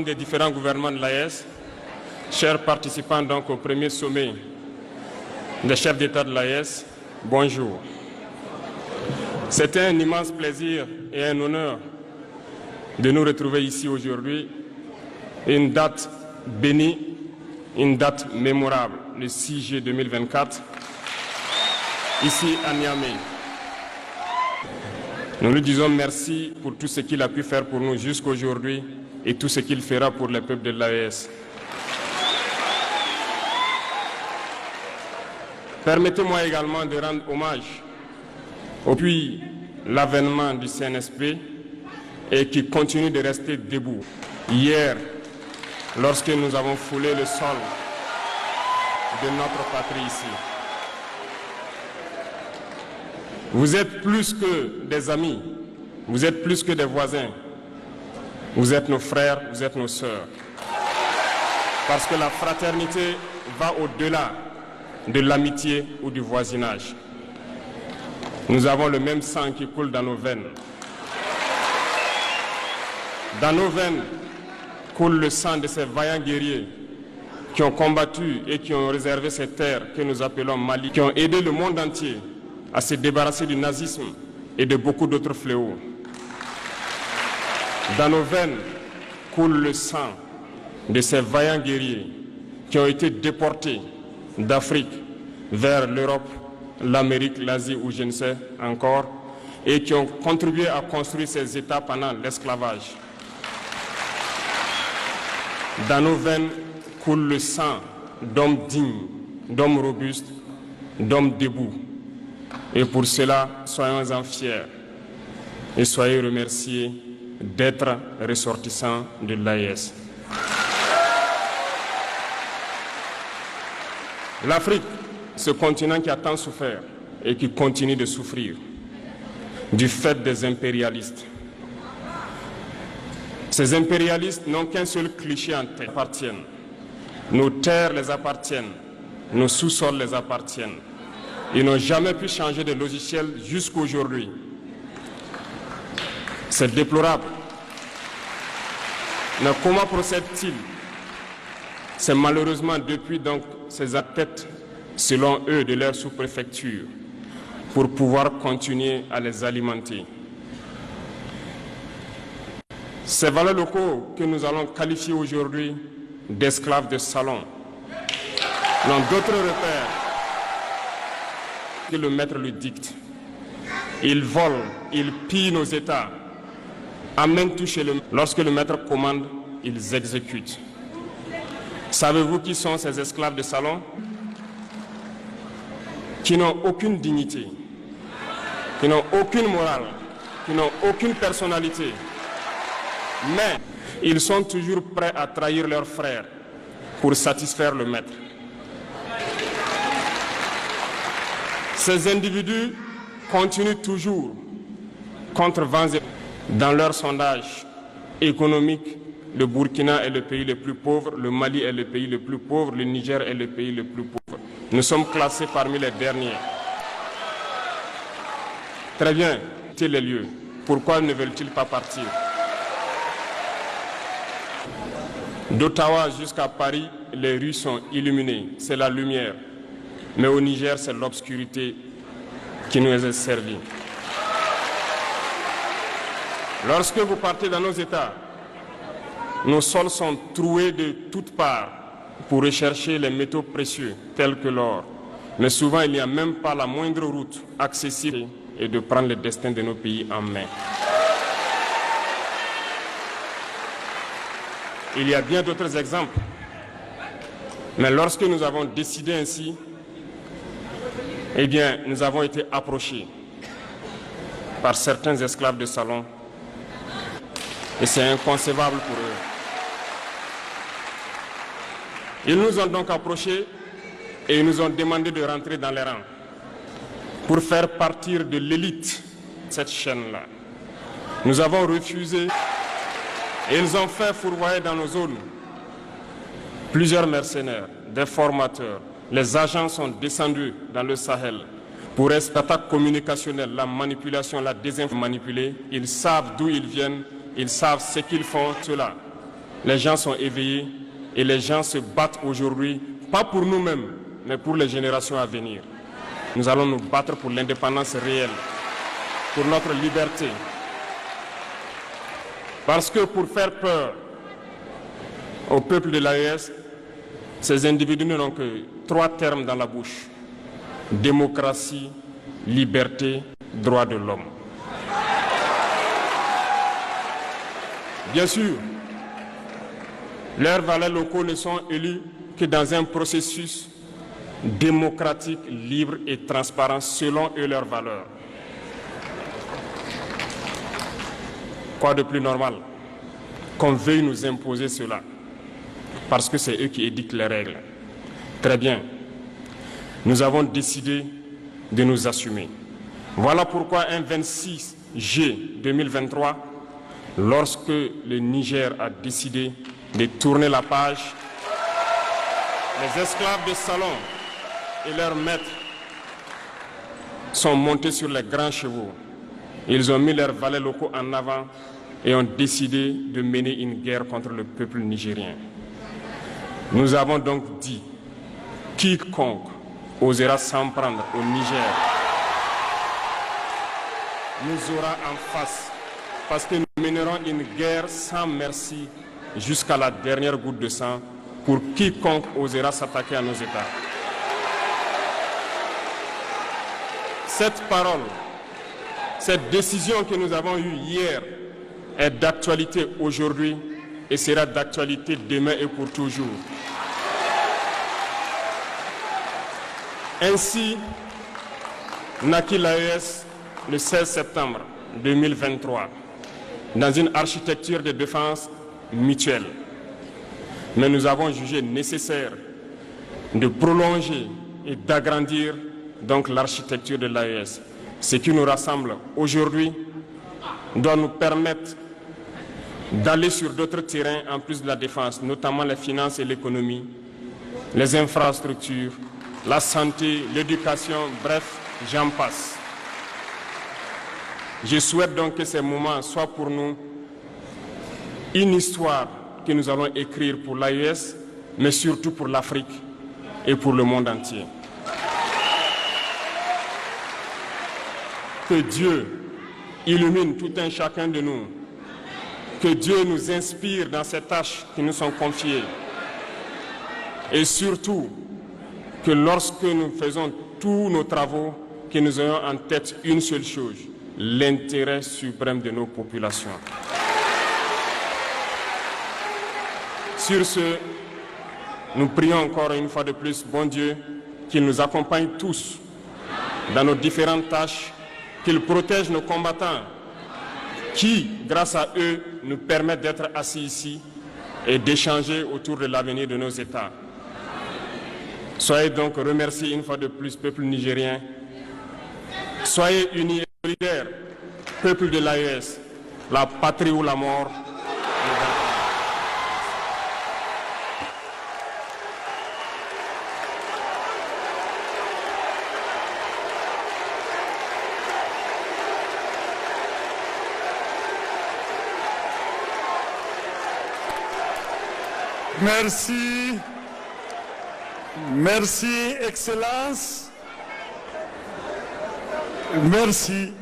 des différents gouvernements de l'AES, chers participants donc au premier sommet des chefs d'État de l'AES, bonjour. C'était un immense plaisir et un honneur de nous retrouver ici aujourd'hui, une date bénie, une date mémorable, le 6 juillet 2024, ici à Niamey. Nous lui disons merci pour tout ce qu'il a pu faire pour nous jusqu'aujourd'hui et tout ce qu'il fera pour le peuple de l'AES. Permettez-moi également de rendre hommage depuis l'avènement du CNSP et qui continue de rester debout. Hier, lorsque nous avons foulé le sol de notre patrie ici, vous êtes plus que des amis, vous êtes plus que des voisins, vous êtes nos frères, vous êtes nos sœurs. Parce que la fraternité va au-delà de l'amitié ou du voisinage. Nous avons le même sang qui coule dans nos veines. Dans nos veines coule le sang de ces vaillants guerriers qui ont combattu et qui ont réservé ces terres que nous appelons Mali, qui ont aidé le monde entier à se débarrasser du nazisme et de beaucoup d'autres fléaux. Dans nos veines coule le sang de ces vaillants guerriers qui ont été déportés d'Afrique vers l'Europe, l'Amérique, l'Asie ou je ne sais encore, et qui ont contribué à construire ces États pendant l'esclavage. Dans nos veines coule le sang d'hommes dignes, d'hommes robustes, d'hommes debout. Et pour cela, soyons-en fiers et soyez remerciés d'être ressortissants de l'AES. L'Afrique, ce continent qui a tant souffert et qui continue de souffrir du fait des impérialistes. Ces impérialistes n'ont qu'un seul cliché en tête. Appartiennent. Nos terres les appartiennent, nos sous-sols les appartiennent. Ils n'ont jamais pu changer de logiciel jusqu'à aujourd'hui. C'est déplorable. Mais comment procèdent-ils? C'est malheureusement depuis donc ces athlètes, selon eux, de leur sous-préfecture, pour pouvoir continuer à les alimenter. Ces valeurs locaux que nous allons qualifier aujourd'hui d'esclaves de salon n'ont d'autres repères que le maître le dicte. Ils volent, ils pillent nos États, amènent tout chez le maître. Lorsque le maître commande, ils exécutent. Savez-vous qui sont ces esclaves de salon? Qui n'ont aucune dignité, qui n'ont aucune morale, qui n'ont aucune personnalité. Mais ils sont toujours prêts à trahir leurs frères pour satisfaire le maître. Ces individus continuent toujours contre vents et dans leur sondage économique. Le Burkina est le pays le plus pauvre, le Mali est le pays le plus pauvre, le Niger est le pays le plus pauvre. Nous sommes classés parmi les derniers. Très bien, c'est les lieux. Pourquoi ne veulent-ils pas partir? D'Ottawa jusqu'à Paris, les rues sont illuminées, c'est la lumière. Mais au Niger, c'est l'obscurité qui nous est servie. Lorsque vous partez dans nos États, nos sols sont troués de toutes parts pour rechercher les métaux précieux tels que l'or. Mais souvent, il n'y a même pas la moindre route accessible et de prendre le destin de nos pays en main. Il y a bien d'autres exemples. Mais lorsque nous avons décidé ainsi, eh bien, nous avons été approchés par certains esclaves de salon. Et c'est inconcevable pour eux. Ils nous ont donc approchés et ils nous ont demandé de rentrer dans les rangs pour faire partir de l'élite cette chaîne-là. Nous avons refusé et ils ont fait fourvoyer dans nos zones plusieurs mercenaires, des formateurs. Les agents sont descendus dans le Sahel pour l'attaque communicationnelle, la manipulation, la désinformation manipulée. Ils savent d'où ils viennent, ils savent ce qu'ils font, cela. les gens sont éveillés et les gens se battent aujourd'hui, pas pour nous-mêmes, mais pour les générations à venir. Nous allons nous battre pour l'indépendance réelle, pour notre liberté. Parce que pour faire peur au peuple de l'AES, ces individus n'ont que 3 termes dans la bouche: démocratie, liberté, droits de l'homme. Bien sûr, leurs valets locaux ne sont élus que dans un processus démocratique, libre et transparent selon eux leurs valeurs. Quoi de plus normal qu'on veuille nous imposer cela, parce que c'est eux qui édictent les règles. Très bien. Nous avons décidé de nous assumer. Voilà pourquoi un 26 juillet 2023, lorsque le Niger a décidé de tourner la page, les esclaves de salon et leurs maîtres sont montés sur les grands chevaux. Ils ont mis leurs valets locaux en avant et ont décidé de mener une guerre contre le peuple nigérien. Nous avons donc dit, quiconque osera s'en prendre au Niger nous aura en face, parce que nous mènerons une guerre sans merci jusqu'à la dernière goutte de sang pour quiconque osera s'attaquer à nos États. Cette parole, cette décision que nous avons eue hier est d'actualité aujourd'hui et sera d'actualité demain et pour toujours. Ainsi naquit l'AES le 16 septembre 2023 dans une architecture de défense mutuelle. Mais nous avons jugé nécessaire de prolonger et d'agrandir donc l'architecture de l'AES. Ce qui nous rassemble aujourd'hui doit nous permettre d'aller sur d'autres terrains en plus de la défense, notamment les finances et l'économie, les infrastructures, la santé, l'éducation, bref, j'en passe. Je souhaite donc que ces moments soient pour nous une histoire que nous allons écrire pour l'AES, mais surtout pour l'Afrique et pour le monde entier. Que Dieu illumine tout un chacun de nous. Que Dieu nous inspire dans ces tâches qui nous sont confiées. Et surtout, que lorsque nous faisons tous nos travaux, que nous ayons en tête une seule chose, l'intérêt suprême de nos populations. Sur ce, nous prions encore une fois de plus, bon Dieu, qu'il nous accompagne tous dans nos différentes tâches, qu'il protège nos combattants, qui, grâce à eux, nous permettent d'être assis ici et d'échanger autour de l'avenir de nos États. Soyez donc remerciés une fois de plus, peuple nigérien. Soyez unis et solidaires, peuple de l'AES, la patrie ou la mort. Merci. Merci, Excellence. Merci.